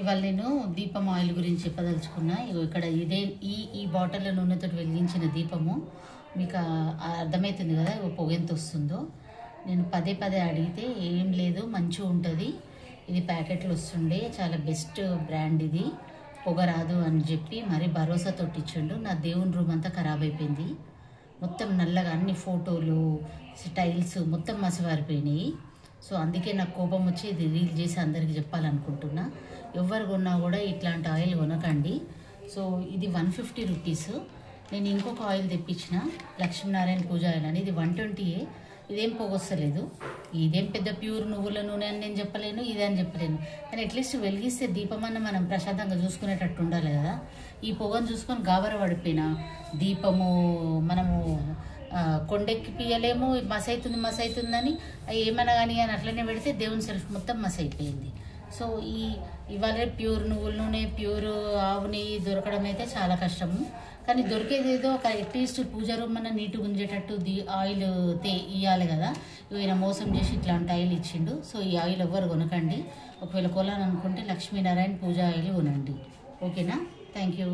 ఇవాళ నేను దీపం ఆయిల్ గురించి చెప్పదలుచుకున్నా. ఇక్కడ ఇదే ఈ బాటిల్లో నూనెతో వెలిగించిన దీపము మీకు అర్థమవుతుంది కదా, పొగ ఎంత వస్తుందో. నేను పదే పదే అడిగితే ఏం లేదు, మంచిగా ఉంటుంది, ఇది ప్యాకెట్లు వస్తుండే, చాలా బెస్ట్ బ్రాండ్, ఇది పొగ రాదు అని చెప్పి మరి భరోసా తొట్టించండు. నా దేవుని రూమ్ అంతా ఖరాబ్ అయిపోయింది, మొత్తం నల్లగా అన్ని ఫోటోలు టైల్స్ మొత్తం మసివారిపోయినాయి. సో అందుకే నాకు కోపం వచ్చి ఇది రీల్ చేసి అందరికీ చెప్పాలనుకుంటున్నా. ఎవరు కొన్నా కూడా ఇట్లాంటి ఆయిల్ కొనకండి. సో ఇది 150 రూపీస్. నేను ఇంకొక ఆయిల్ తెప్పించిన, లక్ష్మీనారాయణ పూజ ఆయిల్ అని, ఇది 120. ఇదేం పొగొస్తలేదు, ఇదేం పెద్ద ప్యూర్ నువ్వుల నూనె అని నేను చెప్పలేను, ఇదే అని చెప్పలేను. కానీ అట్లీస్ట్ వెలిగిస్తే దీపమన్న మనం ప్రశాంతంగా చూసుకునేటట్టు ఉండాలి కదా. ఈ పొగను చూసుకొని గాబర పడిపోయినా దీపము మనము కొండెక్కి పియలేము, మస్ అవుతుందని ఏమన్నా కానీ అని అట్లనే పెడితే దేవుని సెల్ఫ్ మొత్తం మస్ అయిపోయింది. సో ఇవాళ ప్యూర్ నువ్వుల నూనె, ప్యూర్ ఆవు నెయ్యి దొరకడం అయితే చాలా కష్టము. కానీ దొరికేది ఏదో ఒక అట్లీస్ట్ పూజ రూమ్ అన్న నీట్గా ఉంచేటట్టు ఆయిల్ ఇవ్వాలి కదా. ఈయన మోసం చేసి ఇట్లాంటి ఆయిల్ ఇచ్చిండు. సో ఈ ఆయిల్ ఎవ్వరు కొనకండి. ఒకవేళ కొనాలనుకుంటే లక్ష్మీనారాయణ పూజ ఆయిల్ కొనండి. ఓకేనా? Thank you.